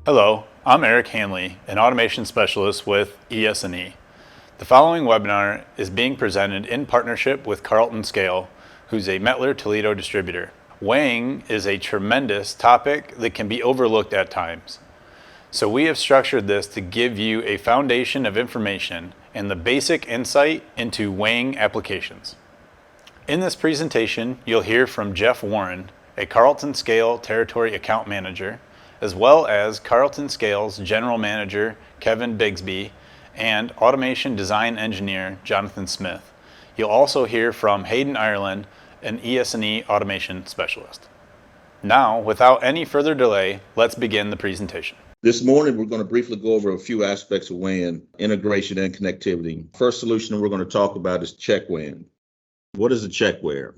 Hello, I'm Eric Hanley, an automation specialist with ES&E. The following webinar is being presented in partnership with Carlton Scale, who's a Mettler Toledo distributor. Weighing is a tremendous topic that can be overlooked at times. So we have structured this to give you a foundation of information and the basic insight into weighing applications. In this presentation, you'll hear from Jeff Warren, a Carlton Scale Territory Account Manager, as well as Carlton Scale's General Manager, Kevin Bigsby, and Automation Design Engineer, Jonathan Smith. You'll also hear from Hayden Ireland, an ES&E Automation Specialist. Now, without any further delay, let's begin the presentation. This morning, we're going to briefly go over a few aspects of weighing, integration, and connectivity. First solution we're going to talk about is check weighing. What is a checkweigher?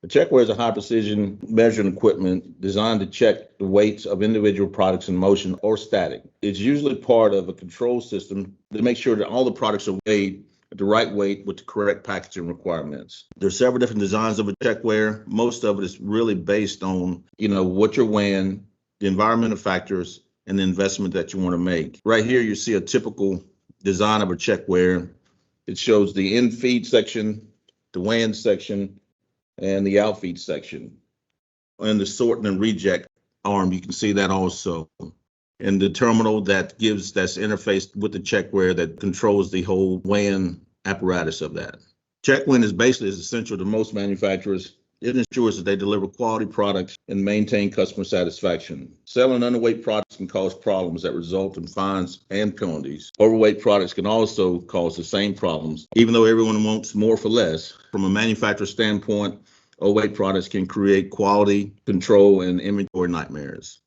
A checkweigher is a high-precision measuring equipment designed to check the weights of individual products in motion or static. It's usually part of a control system to make sure that all the products are weighed at the right weight with the correct packaging requirements. There's several different designs of a checkweigher. Most of it is really based on, what you're weighing, the environmental factors, and the investment that you want to make. Right here, you see a typical design of a checkweigher. It shows the in-feed section, the weighing section, and the outfeed section. And the sorting and reject arm, you can see that also. And the terminal that's interfaced with the checkweigher that controls the whole weighing apparatus of that. Checkweighing is essential to most manufacturers. It ensures that they deliver quality products and maintain customer satisfaction. Selling underweight products can cause problems that result in fines and penalties. Overweight products can also cause the same problems, even though everyone wants more for less. From a manufacturer standpoint, overweight products can create quality control and inventory nightmares.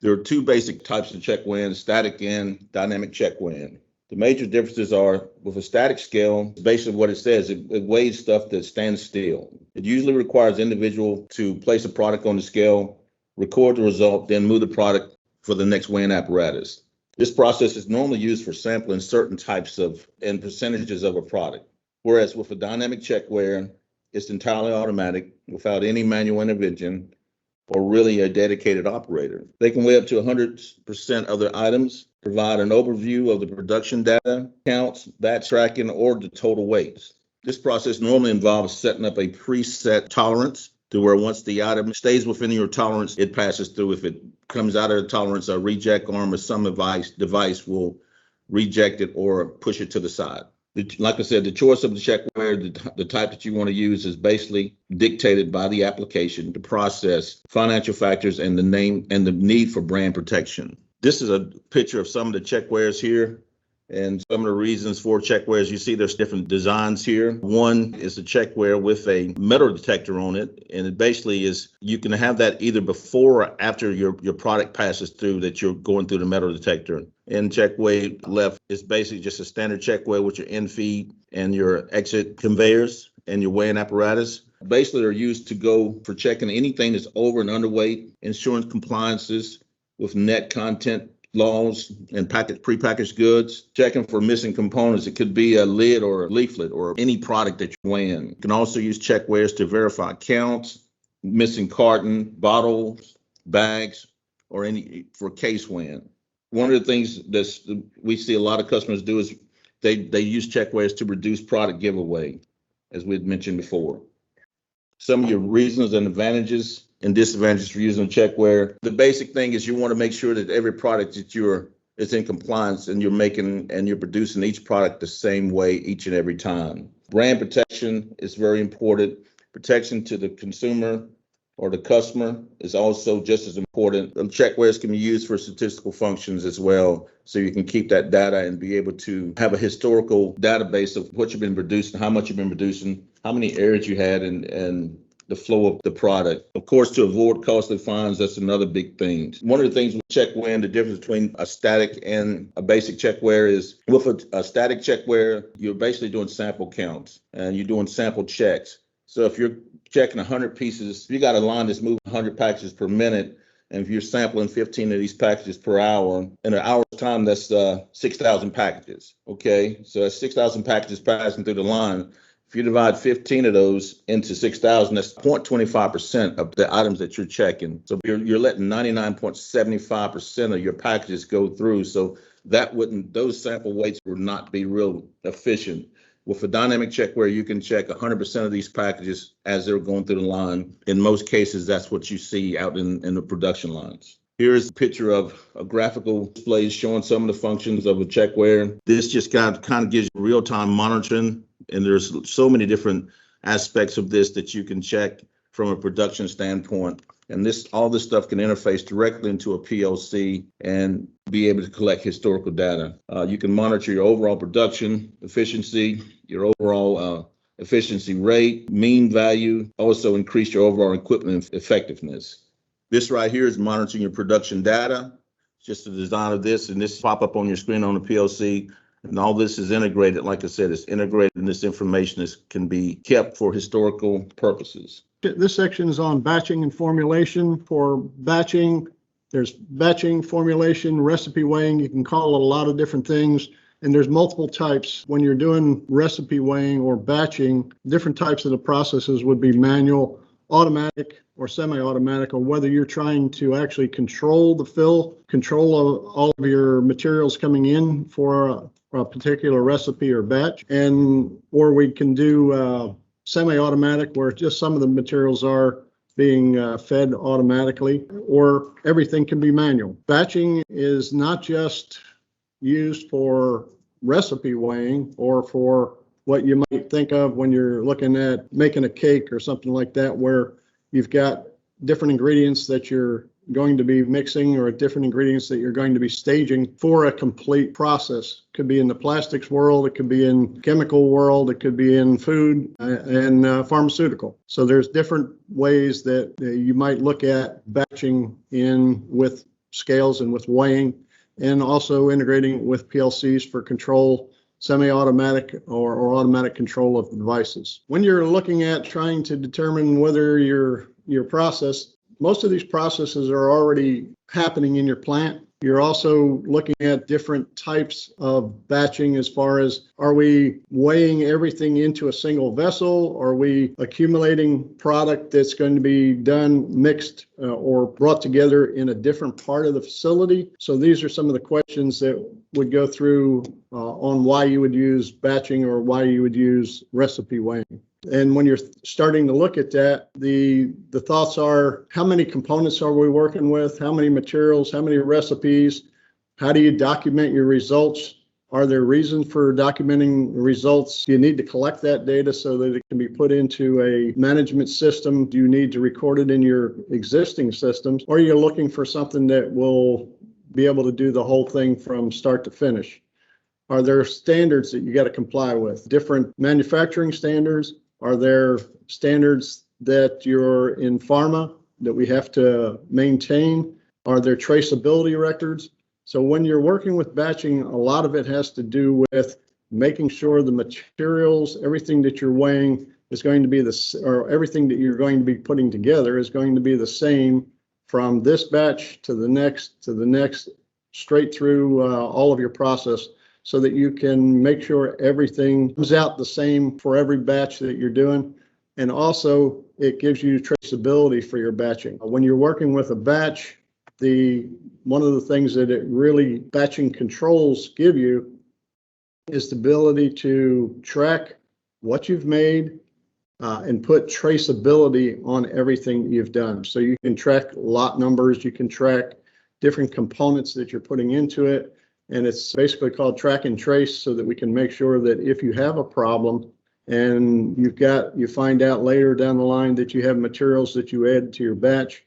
There are two basic types of check weighing, static and dynamic check weighing. The major differences are with a static scale, basically what it says, it weighs stuff that stands still. It usually requires the individual to place a product on the scale, record the result, then move the product for the next weighing apparatus. This process is normally used for sampling certain types of and percentages of a product. Whereas with a dynamic checkweigher, it's entirely automatic without any manual intervention or really a dedicated operator. They can weigh up to 100% of their items, provide an overview of the production data, counts, batch tracking, or the total weights. This process normally involves setting up a preset tolerance to where once the item stays within your tolerance, it passes through. If it comes out of the tolerance, a reject arm or some device will reject it or push it to the side. Like I said, the choice of the checkweigher, the type that you want to use is basically dictated by the application, the process, financial factors, and the name and the need for brand protection. This is a picture of some of the checkweighers here and some of the reasons for checkweighers. You see there's different designs here. One is a checkweigher with a metal detector on it, and it basically is, you can have that either before or after your product passes through that you're going through the metal detector. And checkweigh left is basically just a standard checkweigh with your in-feed and your exit conveyors and your weighing apparatus. Basically, they're used to go for checking anything that's over and underweight, insurance compliances with net content laws and prepackaged goods, checking for missing components. It could be a lid or a leaflet or any product that you're weighing. You can also use checkweighers to verify counts, missing carton, bottles, bags, or any for case weighing. One of the things that we see a lot of customers do is they use checkweighers to reduce product giveaway, as we had mentioned before. Some of your reasons and advantages and disadvantages for using a checkweigher. The basic thing is you want to make sure that every product that is in compliance and you're producing each product the same way each and every time. Brand protection is very important. Protection to the consumer or the customer is also just as important. Checkweighers can be used for statistical functions as well, so you can keep that data and be able to have a historical database of what you've been producing, how much you've been producing, how many errors you had, and the flow of the product. Of course, to avoid costly fines, that's another big thing. One of the things with checkweighing, the difference between a static and a basic checkweigher is with a static checkweigher, you're basically doing sample counts and you're doing sample checks. So if you're checking 100 pieces, if you got a line that's moving 100 packages per minute, and if you're sampling 15 of these packages per hour, in an hour's time, that's 6,000 packages. Okay, so that's 6,000 packages passing through the line. If you divide 15 of those into 6,000, that's 0.25% of the items that you're checking. So you're letting 99.75% of your packages go through. So those sample weights would not be real efficient. With a dynamic checkware, you can check 100% of these packages as they're going through the line. In most cases, that's what you see out in the production lines. Here's a picture of a graphical display showing some of the functions of a checkware. This just kind of gives you real-time monitoring, and there's so many different aspects of this that you can check from a production standpoint. And all this stuff can interface directly into a PLC and be able to collect historical data. You can monitor your overall production efficiency, your overall efficiency rate, mean value, also increase your overall equipment effectiveness. This right here is monitoring your production data. It's just the design of this, and this pop up on your screen on the PLC. And all this is integrated. Like I said, it's integrated, and this information can be kept for historical purposes. This section is on batching and formulation. For batching, there's batching, formulation, recipe weighing. You can call it a lot of different things. And there's multiple types. When you're doing recipe weighing or batching, different types of the processes would be manual, automatic, or semi-automatic, or whether you're trying to actually control the fill, control of all of your materials coming in for a particular recipe or batch. Or we can do semi-automatic, where just some of the materials are being fed automatically, or everything can be manual. Batching is not just used for recipe weighing or for what you might think of when you're looking at making a cake or something like that, where you've got different ingredients that you're going to be mixing or different ingredients that you're going to be staging for a complete process. It could be in the plastics world, it could be in chemical world, it could be in food and pharmaceutical. So there's different ways that you might look at batching in with scales and with weighing, and also integrating with PLCs for control, semi-automatic or automatic control of the devices. When you're looking at trying to determine whether your process, most of these processes are already happening in your plant. You're also looking at different types of batching as far as, are we weighing everything into a single vessel? Are we accumulating product that's going to be done, mixed or brought together in a different part of the facility? So these are some of the questions that would go through on why you would use batching or why you would use recipe weighing. And when you're starting to look at that, the thoughts are, how many components are we working with? How many materials? How many recipes? How do you document your results? Are there reasons for documenting results? Do you need to collect that data so that it can be put into a management system? Do you need to record it in your existing systems? Or are you looking for something that will be able to do the whole thing from start to finish? Are there standards that you got to comply with? Different manufacturing standards? Are there standards that you're in pharma that we have to maintain? Are there traceability records? So when you're working with batching, a lot of it has to do with making sure the materials, everything that you're weighing is going to be or everything that you're going to be putting together is going to be the same from this batch to the next, straight through all of your process, so that you can make sure everything comes out the same for every batch that you're doing. And also it gives you traceability for your batching. When you're working with a batch, one of the things that batching controls give you is the ability to track what you've made and put traceability on everything that you've done. So you can track lot numbers, you can track different components that you're putting into it. And it's basically called track and trace, so that we can make sure that if you have a problem and you find out later down the line that you have materials that you add to your batch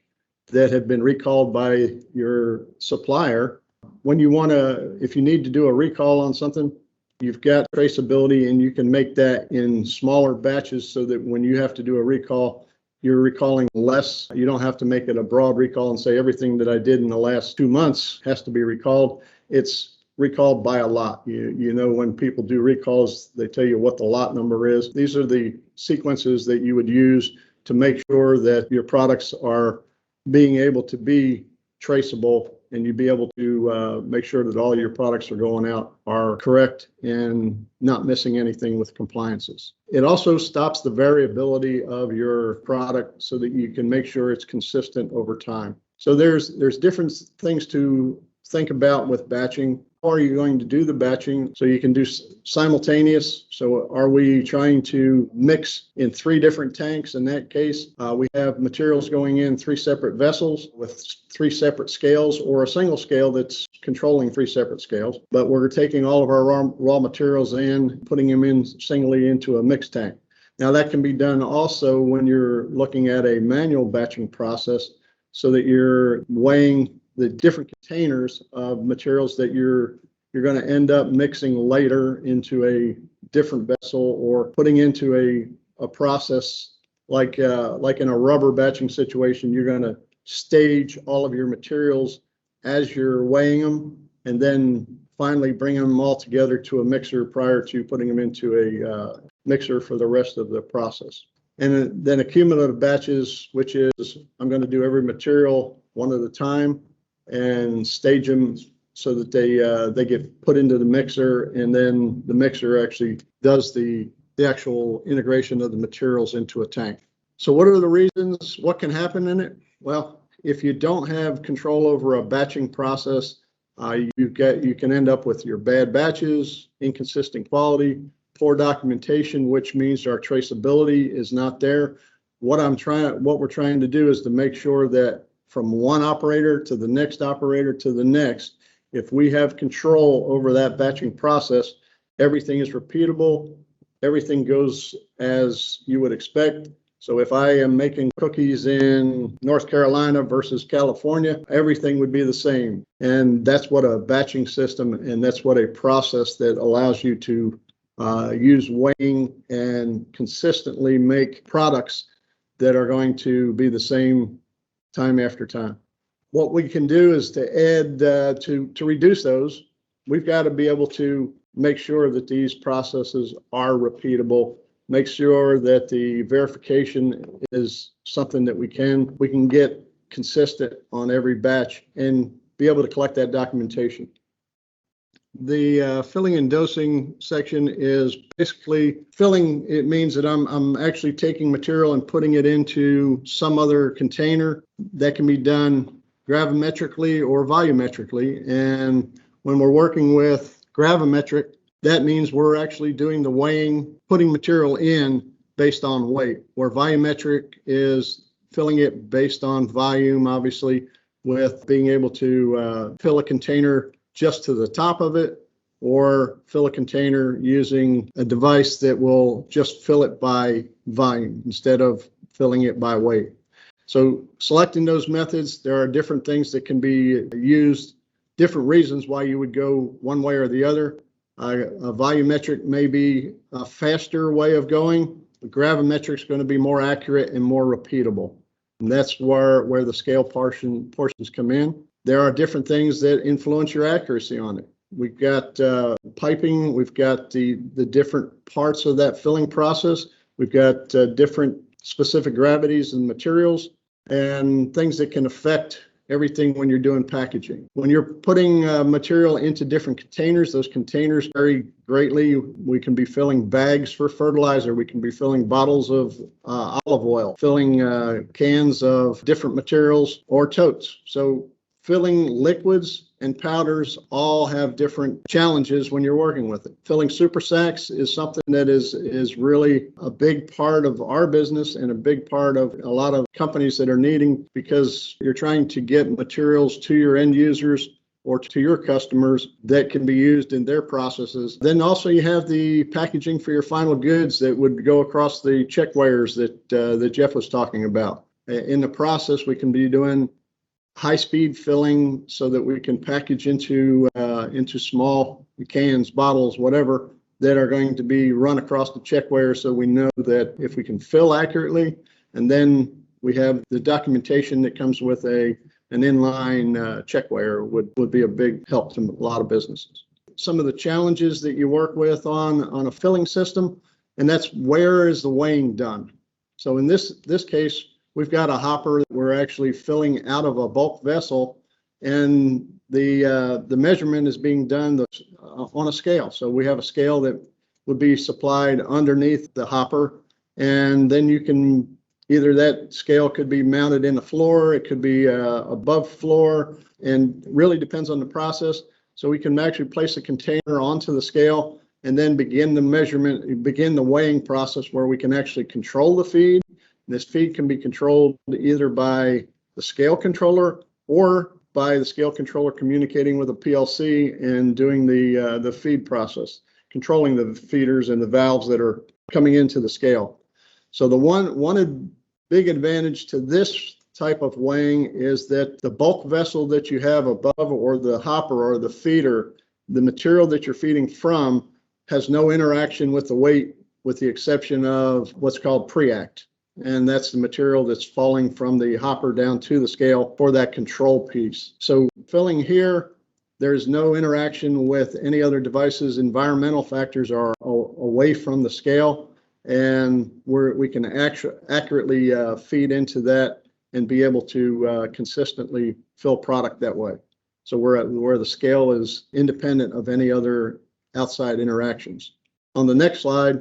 that have been recalled by your supplier, if you need to do a recall on something, you've got traceability, and you can make that in smaller batches so that when you have to do a recall, you're recalling less. You don't have to make it a broad recall and say everything that I did in the last 2 months has to be recalled. It's recalled by a lot. You know, when people do recalls, they tell you what the lot number is. These are the sequences that you would use to make sure that your products are being able to be traceable and you'd be able to make sure that all your products are going out are correct and not missing anything with compliances. It also stops the variability of your product so that you can make sure it's consistent over time. So there's different things to think about with batching. How are you going to do the batching? So you can do simultaneous. So are we trying to mix in 3 different tanks? In that case, we have materials going in 3 separate vessels with 3 separate scales, or a single scale that's controlling 3 separate scales. But we're taking all of our raw materials in, putting them in singly into a mixed tank. Now that can be done also when you're looking at a manual batching process, so that you're weighing the different containers of materials that you're going to end up mixing later into a different vessel, or putting into a process like in a rubber batching situation. You're going to stage all of your materials as you're weighing them, and then finally bring them all together to a mixer prior to putting them into a mixer for the rest of the process. And then accumulative batches, which is I'm going to do every material one at a time and stage them so that they get put into the mixer, and then the mixer actually does the actual integration of the materials into a tank. So what are the reasons? What can happen in it? Well, if you don't have control over a batching process, you can end up with your bad batches, inconsistent quality, poor documentation, which means our traceability is not there. What we're trying to do is to make sure that from one operator to the next operator to the next, if we have control over that batching process, everything is repeatable, everything goes as you would expect. So if I am making cookies in North Carolina versus California, everything would be the same. And that's what a batching system, and that's what a process that allows you to use weighing and consistently make products that are going to be the same time after time. What we can do is to add, to reduce those, we've got to be able to make sure that these processes are repeatable, make sure that the verification is something that we can get consistent on every batch, and be able to collect that documentation. The filling and dosing section is basically filling. It means that I'm actually taking material and putting it into some other container. That can be done gravimetrically or volumetrically. And when we're working with gravimetric, that means we're actually doing the weighing, putting material in based on weight, where volumetric is filling it based on volume, obviously, with being able to fill a container just to the top of it, or fill a container using a device that will just fill it by volume instead of filling it by weight. So selecting those methods, there are different things that can be used, different reasons why you would go one way or the other. A volumetric may be a faster way of going. Gravimetric is going to be more accurate and more repeatable. And that's where the scale portions come in. There are different things that influence your accuracy on it. We've got piping, we've got the different parts of that filling process. We've got different specific gravities and materials, and things that can affect everything when you're doing packaging. When you're putting material into different containers, those containers vary greatly. We can be filling bags for fertilizer. We can be filling bottles of olive oil, filling cans of different materials, or totes. So filling liquids and powders all have different challenges when you're working with it. Filling super sacks is something that is really a big part of our business, and a big part of a lot of companies that are needing, because you're trying to get materials to your end users or to your customers that can be used in their processes. Then also you have the packaging for your final goods that would go across the checkweighers that Jeff was talking about. In the process, we can be doing high-speed filling so that we can package into small cans, bottles, whatever, that are going to be run across the checkweighers, so we know that if we can fill accurately, and then we have the documentation that comes with an inline checkweighers would be a big help to a lot of businesses. Some of the challenges that you work with on a filling system, and that's where is the weighing done. So in this case, we've got a hopper that we're actually filling out of a bulk vessel, and the measurement is being done on a scale. So we have a scale that would be supplied underneath the hopper, and then you can either that scale could be mounted in the floor, it could be above floor, and really depends on the process. So we can actually place a container onto the scale and then begin the weighing process where we can actually control the feed. This feed can be controlled either by the scale controller or by the scale controller communicating with a PLC and doing the feed process, controlling the feeders and the valves that are coming into the scale. So the one big advantage to this type of weighing is that the bulk vessel that you have above, or the hopper or the feeder, the material that you're feeding from has no interaction with the weight, with the exception of what's called pre-act. And that's the material that's falling from the hopper down to the scale for that control piece. So filling here, there's no interaction with any other devices. Environmental factors are away from the scale, and we can accurately feed into that and be able to consistently fill product that way. So where the scale is independent of any other outside interactions. On the next slide,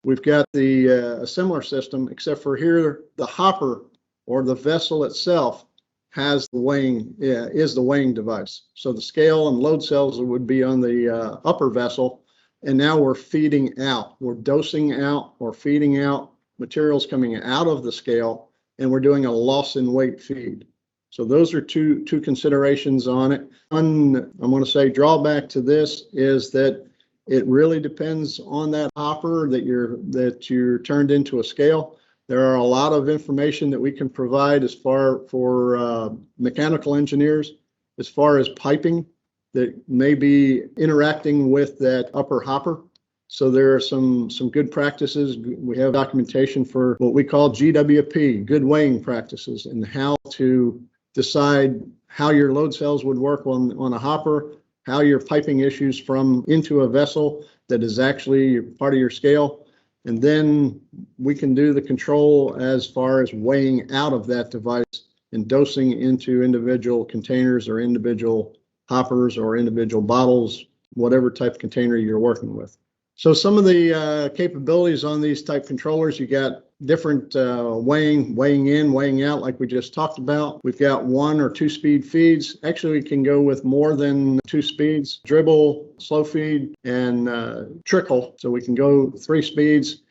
we've got a similar system, except for here, the hopper or the vessel itself has the weighing device. So the scale and load cells would be on the upper vessel, and now we're feeding out. We're dosing out or feeding out materials coming out of the scale, and we're doing a loss in weight feed. So those are two considerations on it. I'm going to say drawback to this is that it really depends on that hopper that you're turned into a scale. There are a lot of information that we can provide for mechanical engineers as far as piping that may be interacting with that upper hopper. So there are some good practices. We have documentation for what we call GWP, good weighing practices, and how to decide how your load cells would work on a hopper, how your piping issues from into a vessel that is actually part of your scale. And then we can do the control as far as weighing out of that device and dosing into individual containers or individual hoppers or individual bottles, whatever type of container you're working with. So some of the capabilities on these type controllers, you got different weighing in, weighing out, like we just talked about. We've got 1 or 2 speed feeds. Actually, we can go with more than 2 speeds, dribble, slow feed, and trickle. So we can go 3 speeds.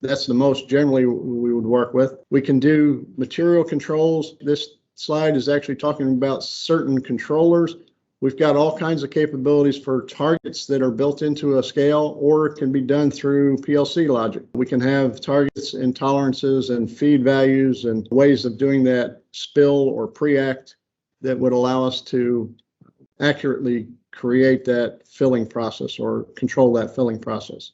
That's the most generally we would work with. We can do material controls. This slide is actually talking about certain controllers. We've got all kinds of capabilities for targets that are built into a scale, or it can be done through PLC logic. We can have targets and tolerances and feed values and ways of doing that spill or pre-act that would allow us to accurately create that filling process or control that filling process.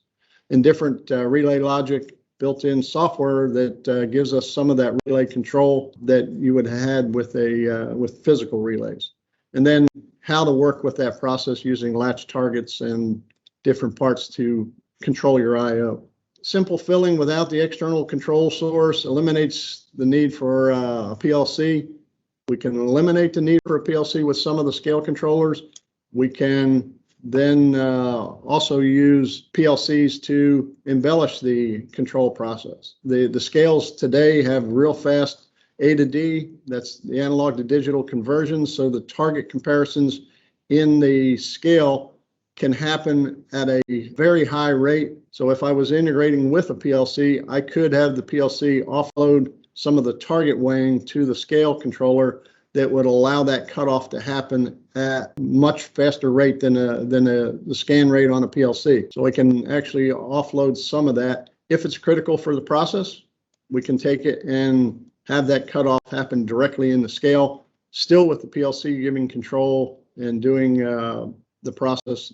And different relay logic built-in software that gives us some of that relay control that you would have had with physical relays. And then how to work with that process using latch targets and different parts to control your I/O. Simple filling without the external control source eliminates the need for a PLC. We can eliminate the need for a PLC with some of the scale controllers. We can then also use PLCs to embellish the control process. The scales today have real fast A to D, that's the analog to digital conversion. So the target comparisons in the scale can happen at a very high rate. So if I was integrating with a PLC, I could have the PLC offload some of the target weighing to the scale controller that would allow that cutoff to happen at much faster rate than the scan rate on a PLC. So I can actually offload some of that. If it's critical for the process, we can take it and have that cutoff happen directly in the scale, still with the PLC giving control and doing the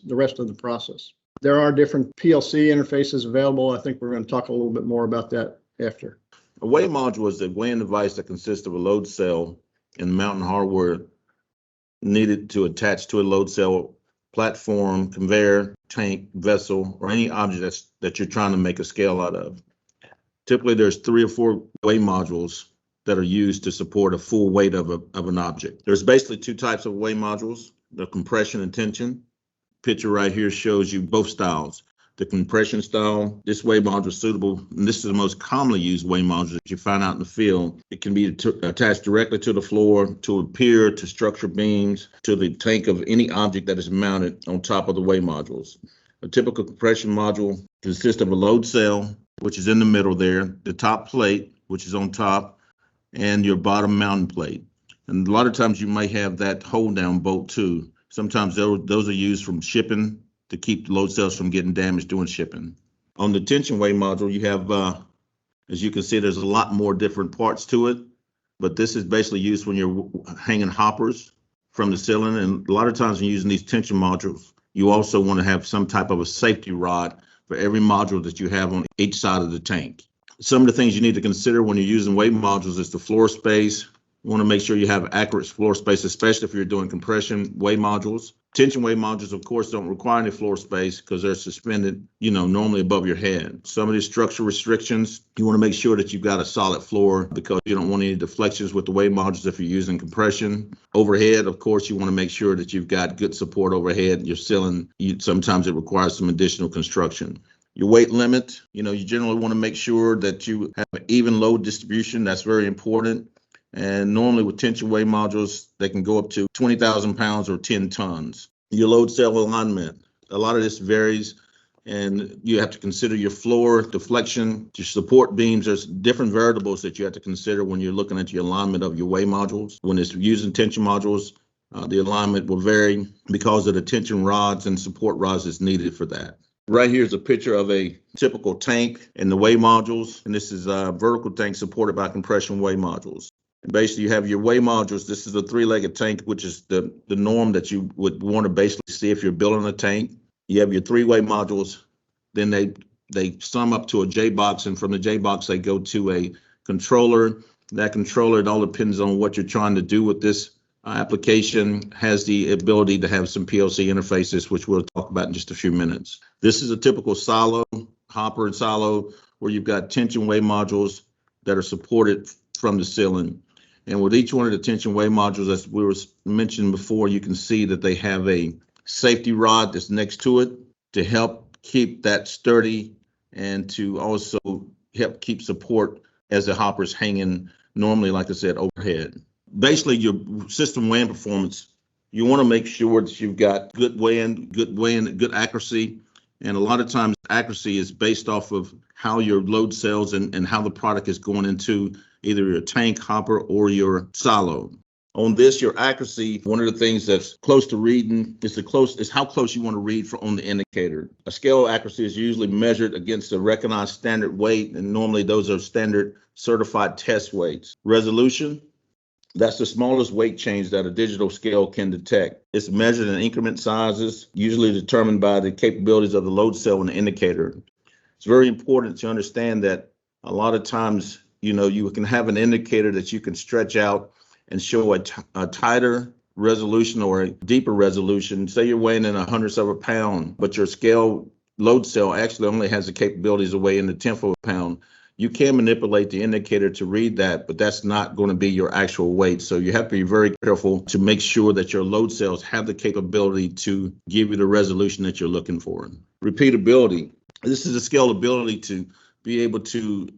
rest of the process. There are different PLC interfaces available. I think we're going to talk a little bit more about that after. A weigh module is a weighing device that consists of a load cell and mounting hardware needed to attach to a load cell, platform, conveyor, tank, vessel, or any object that you're trying to make a scale out of. Typically, there's 3 or 4 weigh modules that are used to support a full weight of an object. There's basically two types of weigh modules, the compression and tension. Picture right here shows you both styles. The compression style, this weigh module is suitable, and this is the most commonly used weigh module that you find out in the field. It can be attached directly to the floor, to a pier, to structure beams, to the tank of any object that is mounted on top of the weigh modules. A typical compression module consists of a load cell, which is in the middle there, the top plate, which is on top, and your bottom mounting plate. And a lot of times you may have that hold down bolt too. Sometimes those are used from shipping to keep the load cells from getting damaged during shipping. On the tension weigh module, you have, as you can see, there's a lot more different parts to it, but this is basically used when you're hanging hoppers from the ceiling. And a lot of times when you're using these tension modules, you also want to have some type of a safety rod for every module that you have on each side of the tank. Some of the things you need to consider when you're using weigh modules is the floor space. You want to make sure you have accurate floor space, especially if you're doing compression weigh modules. Tension weigh modules, of course, don't require any floor space because they're suspended, normally above your head. Some of these structural restrictions, you want to make sure that you've got a solid floor because you don't want any deflections with the weigh modules if you're using compression. Overhead, of course, you want to make sure that you've got good support overhead. Your ceiling, sometimes it requires some additional construction. Your weight limit, you generally want to make sure that you have an even load distribution. That's very important. And normally with tension weigh modules, they can go up to 20,000 pounds or 10 tons. Your load cell alignment, a lot of this varies, and you have to consider your floor deflection, your support beams. There's different variables that you have to consider when you're looking at your alignment of your weigh modules. When it's using tension modules, the alignment will vary because of the tension rods and support rods that's needed for that. Right here is a picture of a typical tank and the weigh modules, and this is a vertical tank supported by compression weigh modules. Basically, you have your weigh modules. This is a three-legged tank, which is the norm that you would want to basically see if you're building a tank. You have your three weigh modules. Then they sum up to a J-box, and from the J-box, they go to a controller. That controller, it all depends on what you're trying to do with this application, has the ability to have some PLC interfaces, which we'll talk about in just a few minutes. This is a typical silo, hopper and silo, where you've got tension weigh modules that are supported from the ceiling. And with each one of the tension weigh modules, as we were mentioned before, you can see that they have a safety rod that's next to it to help keep that sturdy and to also help keep support as the hopper's hanging normally, like I said, overhead. Basically, your system weighing performance, you want to make sure that you've got good weighing, good accuracy. And a lot of times accuracy is based off of how your load cells and how the product is going into either your tank, hopper, or your silo. On this, your accuracy, one of the things that's close to reading is how close you want to read on the indicator. A scale accuracy is usually measured against a recognized standard weight, and normally those are standard certified test weights. Resolution, that's the smallest weight change that a digital scale can detect. It's measured in increment sizes, usually determined by the capabilities of the load cell and the indicator. It's very important to understand that a lot of times, you can have an indicator that you can stretch out and show a tighter resolution or a deeper resolution. Say you're weighing in 100th of a pound, but your scale load cell actually only has the capabilities of weighing a 10th of a pound. You can manipulate the indicator to read that, but that's not going to be your actual weight. So you have to be very careful to make sure that your load cells have the capability to give you the resolution that you're looking for. Repeatability. This is the scalability to be able to,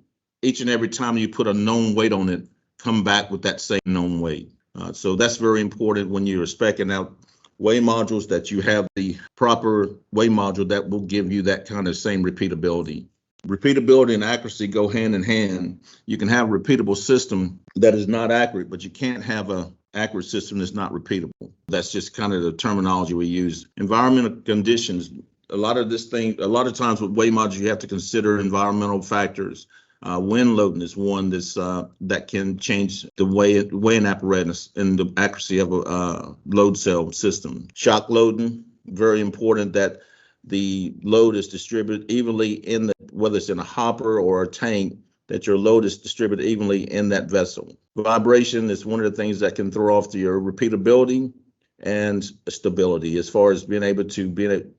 each and every time you put a known weight on it, come back with that same known weight. So that's very important when you're speccing out weigh modules, that you have the proper weigh module that will give you that kind of same repeatability. Repeatability and accuracy go hand in hand. You can have a repeatable system that is not accurate, but you can't have an accurate system that's not repeatable. That's just kind of the terminology we use. Environmental conditions. A lot of times with weigh modules, you have to consider environmental factors. Wind loading is one that can change the weighing apparatus and the accuracy of a load cell system. Shock loading, very important that the load is distributed evenly whether it's in a hopper or a tank, that your load is distributed evenly in that vessel. Vibration is one of the things that can throw off your repeatability and stability, as far as being able to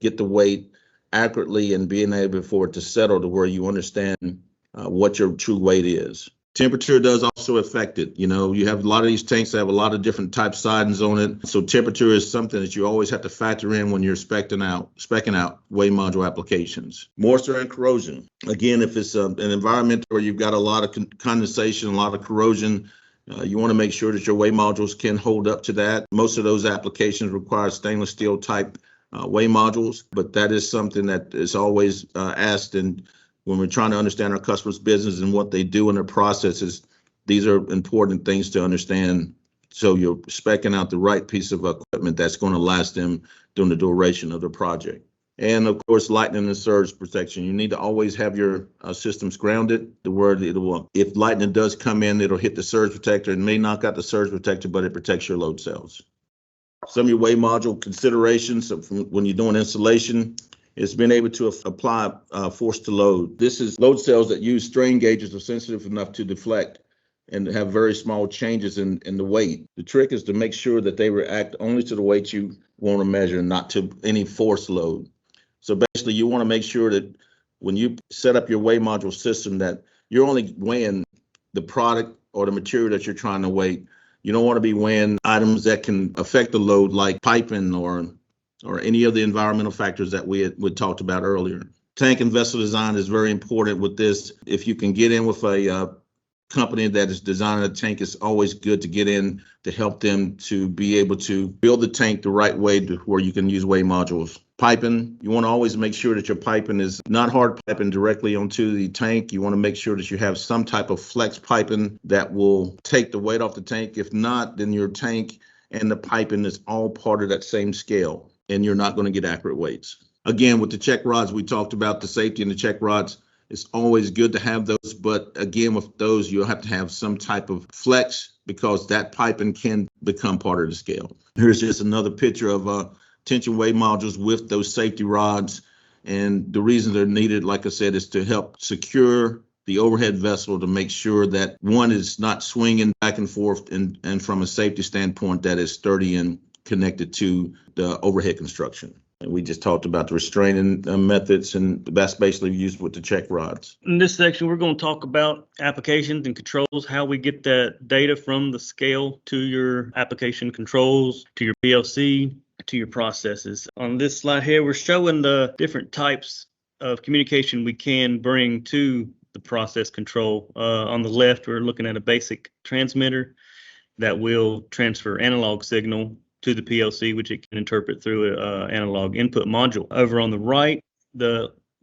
get the weight accurately and being able for it to settle to where you understand what your true weight is. Temperature does also affect it. You know, you have a lot of these tanks that have a lot of different type sidings on it. So temperature is something that you always have to factor in when you're spec'ing out weigh module applications. Moisture and corrosion. Again, if it's an environment where you've got a lot of condensation, a lot of corrosion, you want to make sure that your weigh modules can hold up to that. Most of those applications require stainless steel type weigh modules, but that is something that is always asked. And when we're trying to understand our customers' business and what they do in their processes, these are important things to understand. So you're speccing out the right piece of equipment that's going to last them during the duration of the project. And of course, lightning and surge protection. You need to always have your systems grounded. If lightning does come in, it'll hit the surge protector. It may knock out the surge protector, but it protects your load cells. Some of your weigh module considerations when you're doing installation is being able to apply force to load. This is load cells that use strain gauges are sensitive enough to deflect and have very small changes in the weight. The trick is to make sure that they react only to the weight you want to measure, not to any force load. So basically, you want to make sure that when you set up your weigh module system that you're only weighing the product or the material that you're trying to weigh. You don't want to be weighing items that can affect the load like piping or any of the environmental factors that we talked about earlier. Tank and vessel design is very important with this. If you can get in with a company that is designing a tank, it's always good to get in to help them to be able to build the tank the right way to where you can use weigh modules. Piping, you want to always make sure that your piping is not hard piping directly onto the tank. You want to make sure that you have some type of flex piping that will take the weight off the tank. If not, then your tank and the piping is all part of that same scale, and you're not going to get accurate weights. Again, with the check rods, we talked about the safety in the check rods. It's always good to have those, but again, with those, you'll have to have some type of flex because that piping can become part of the scale. Here's just another picture of tension weigh modules with those safety rods. And the reason they're needed, like I said, is to help secure the overhead vessel to make sure that one is not swinging back and forth and from a safety standpoint that is sturdy and connected to the overhead construction. And we just talked about the restraining methods, and that's basically used with the check rods. In this section, we're going to talk about applications and controls, how we get that data from the scale to your application controls, to your PLC, to your processes. On this slide here, we're showing the different types of communication we can bring to the process control. On the left, we're looking at a basic transmitter that will transfer analog signal to the PLC, which it can interpret through an analog input module. Over on the right,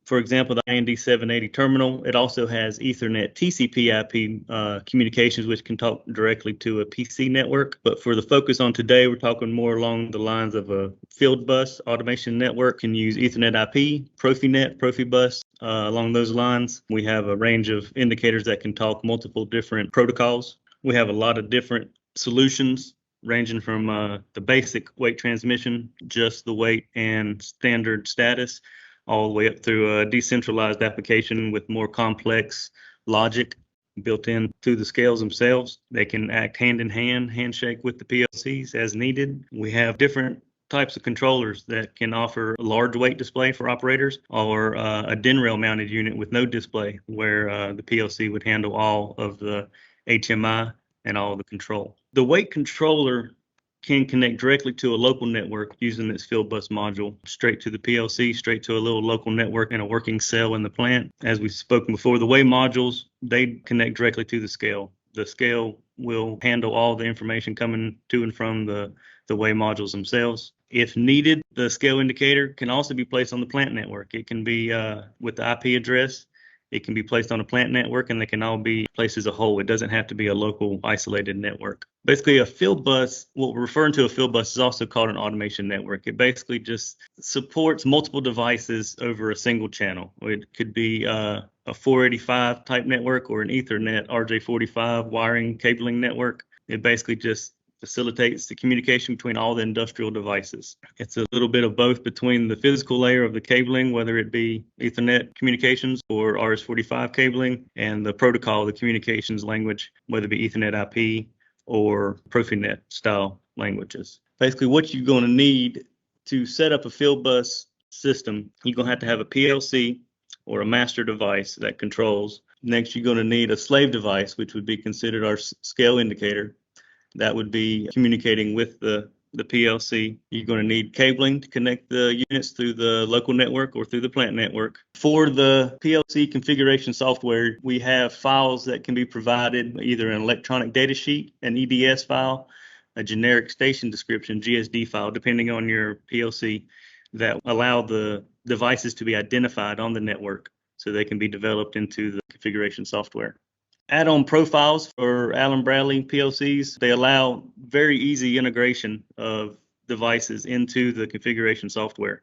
for example, the IND 780 terminal, it also has Ethernet TCP/IP communications, which can talk directly to a PC network. But for the focus on today, we're talking more along the lines of a field bus automation network. Can use Ethernet IP, Profinet, Profibus, along those lines. We have a range of indicators that can talk multiple different protocols. We have a lot of different solutions ranging from the basic weight transmission, just the weight and standard status, all the way up through a decentralized application with more complex logic built into the scales themselves. They can act hand in hand, handshake with the PLCs as needed. We have different types of controllers that can offer a large weight display for operators, or a DIN rail mounted unit with no display, where the PLC would handle all of the HMI and all the control. The weight controller can connect directly to a local network using its field bus module, straight to the PLC, straight to a little local network and a working cell in the plant. As we've spoken before, the weigh modules, they connect directly to the scale. The scale will handle all the information coming to and from the weigh modules themselves. If needed, the scale indicator can also be placed on the plant network. It can be with the IP address. It can be placed on a plant network, and they can all be placed as a whole. It doesn't have to be a local isolated network. Basically, a field bus, what we're referring to a field bus, is also called an automation network. It basically just supports multiple devices over a single channel. It could be a 485 type network or an Ethernet RJ45 wiring cabling network. It basically just facilitates the communication between all the industrial devices. It's a little bit of both between the physical layer of the cabling, whether it be Ethernet communications or RS-45 cabling, and the protocol, the communications language, whether it be Ethernet IP or Profinet style languages. Basically, what you're going to need to set up a field bus system, you're going to have a PLC or a master device that controls Next, you're going to need a slave device, which would be considered our scale indicator. That would be communicating with the PLC. You're going to need cabling to connect the units through the local network or through the plant network. For the PLC configuration software, we have files that can be provided, either an electronic data sheet, an EDS file, a generic station description, GSD file, depending on your PLC, that allow the devices to be identified on the network so they can be developed into the configuration software. Add-on profiles for Allen Bradley PLCs, they allow very easy integration of devices into the configuration software.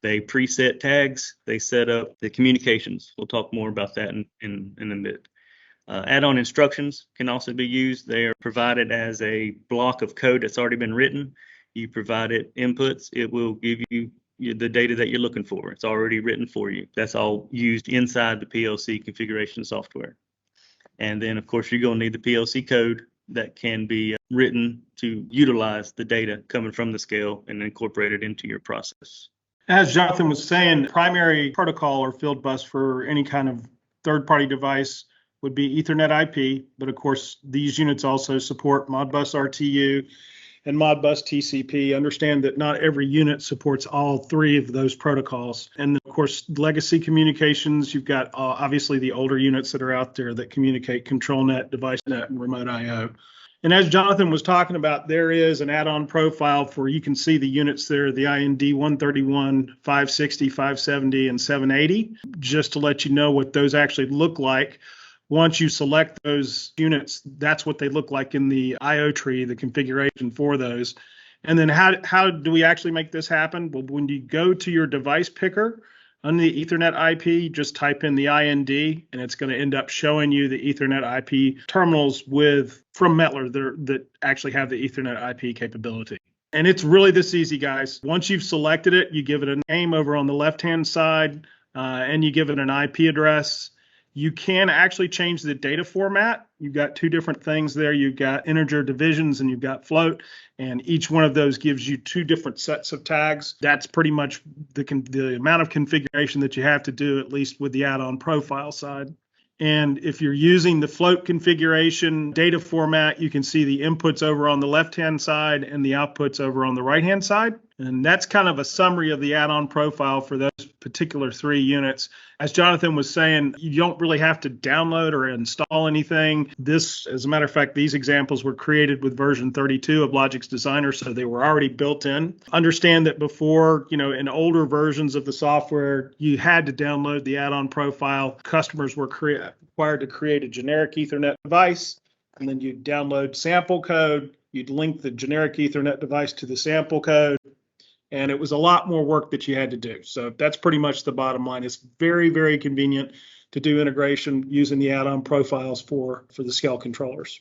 They preset tags, they set up the communications. We'll talk more about that in a bit. Add-on instructions can also be used. They are provided as a block of code that's already been written. You provide it inputs, it will give you the data that you're looking for. It's already written for you. That's all used inside the PLC configuration software. And then, of course, you're going to need the PLC code that can be written to utilize the data coming from the scale and incorporate it into your process. As Jonathan was saying, primary protocol or field bus for any kind of third-party device would be Ethernet IP, but of course, these units also support Modbus RTU and Modbus TCP. Understand that not every unit supports all three of those protocols. And of course, legacy communications, you've got obviously the older units that are out there that communicate control net, device net, and remote IO. And as Jonathan was talking about, there is an add-on profile for, you can see the units there, the IND 131, 560, 570, and 780, just to let you know what those actually look like. Once you select those units, that's what they look like in the IO tree, the configuration for those. And then how do we actually make this happen? Well, when you go to your device picker, under the Ethernet IP, just type in the IND, and it's going to end up showing you the Ethernet IP terminals from Mettler that actually have the Ethernet IP capability. And it's really this easy, guys. Once you've selected it, you give it a name over on the left-hand side, and you give it an IP address. You can actually change the data format. You've got two different things there. You've got integer divisions and you've got float, and each one of those gives you two different sets of tags. That's pretty much the amount of configuration that you have to do, at least with the add-on profile side. And if you're using the float configuration data format, you can see the inputs over on the left-hand side and the outputs over on the right-hand side. And that's kind of a summary of the add-on profile for those particular three units. As Jonathan was saying, you don't really have to download or install anything. This, as a matter of fact, these examples were created with version 32 of Logix Designer, so they were already built in. Understand that before, in older versions of the software, you had to download the add-on profile. Customers were required to create a generic Ethernet device, and then you'd download sample code. You'd link the generic Ethernet device to the sample code. And it was a lot more work that you had to do. So that's pretty much the bottom line. It's very, very convenient to do integration using the add-on profiles for the scale controllers.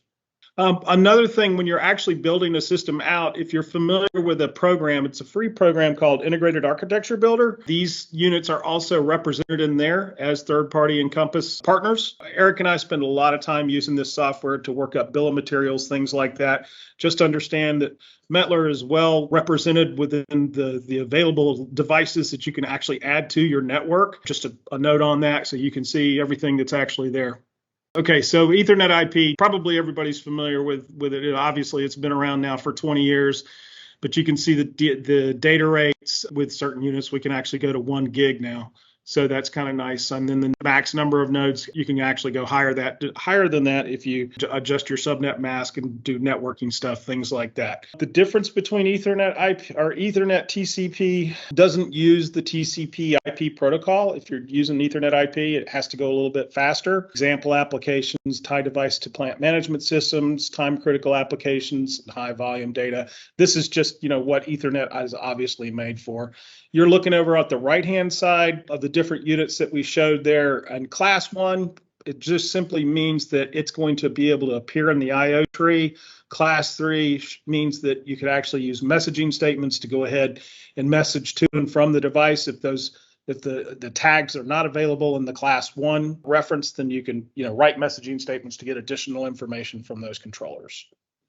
Another thing, when you're actually building a system out, if you're familiar with a program, it's a free program called Integrated Architecture Builder. These units are also represented in there as third-party Encompass partners. Eric and I spend a lot of time using this software to work up bill of materials, things like that. Just understand that Mettler is well represented within the available devices that you can actually add to your network. Just a note on that so you can see everything that's actually there. Okay, so Ethernet IP, probably everybody's familiar with it. Obviously, it's been around now for 20 years, but you can see the data rates with certain units. We can actually go to 1 gig now. So that's kind of nice. And then the max number of nodes, you can actually go higher than that if you adjust your subnet mask and do networking stuff, things like that. The difference between Ethernet IP or Ethernet TCP doesn't use the TCP IP protocol. If you're using Ethernet IP, it has to go a little bit faster. Example applications, tie device to plant management systems, time critical applications, high volume data. This is just, what Ethernet is obviously made for. You're looking over at the right-hand side of the different units that we showed there. And class 1, it just simply means that it's going to be able to appear in the IO tree. Class 3 means that you could actually use messaging statements to go ahead and message to and from the device. If the tags are not available in the class 1 reference, then you can write messaging statements to get additional information from those controllers.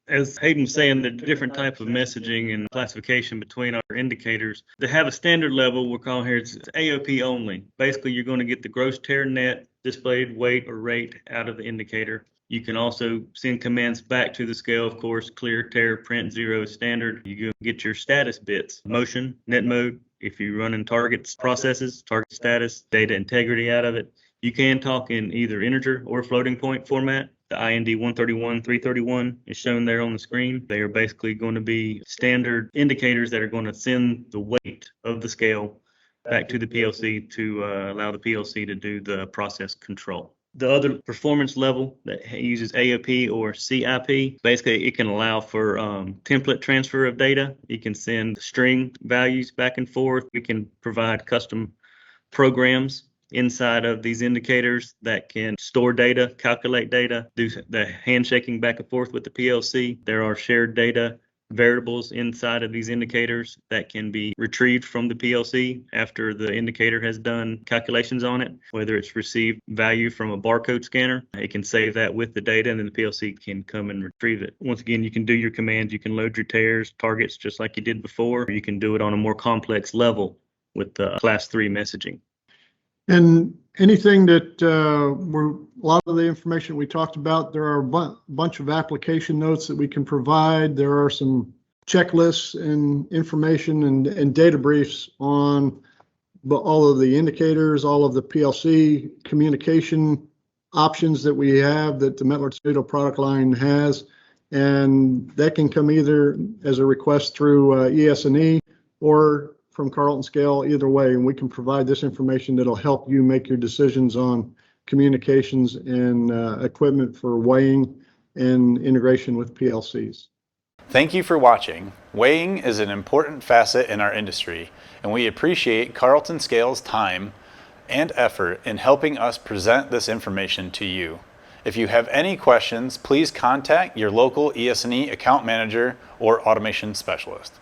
As Hayden was saying, the different type of messaging and classification between our indicators. They have a standard level we're calling here, it's AOP only. Basically, you're going to get the gross tare net displayed weight or rate out of the indicator. You can also send commands back to the scale, of course, clear, tare, print, 0 is standard. You can get your status bits, motion, net mode. If you're running targets processes, target status, data integrity out of it. You can talk in either integer or floating point format. The IND 131, 331 is shown there on the screen. They are basically going to be standard indicators that are going to send the weight of the scale back to the PLC to allow the PLC to do the process control. The other performance level that uses AOP or CIP, basically it can allow for template transfer of data. You can send string values back and forth. We can provide custom programs inside of these indicators that can store data, calculate data, do the handshaking back and forth with the PLC. There are shared data variables inside of these indicators that can be retrieved from the PLC after the indicator has done calculations on it, whether it's received value from a barcode scanner. It can save that with the data and then the PLC can come and retrieve it. Once again, you can do your commands. You can load your tares, targets just like you did before. You can do it on a more complex level with the class 3 messaging. And anything that a lot of the information we talked about, there are a bunch of application notes that we can provide. There are some checklists and information and data briefs on all of the indicators, all of the PLC communication options that we have that the Mettler-Toledo product line has. And that can come either as a request through ES&E or from Carlton Scale, either way, and we can provide this information that'll help you make your decisions on communications and equipment for weighing and integration with PLCs. Thank you for watching. Weighing is an important facet in our industry, and we appreciate Carlton Scale's time and effort in helping us present this information to you. If you have any questions, please contact your local ES&E account manager or automation specialist.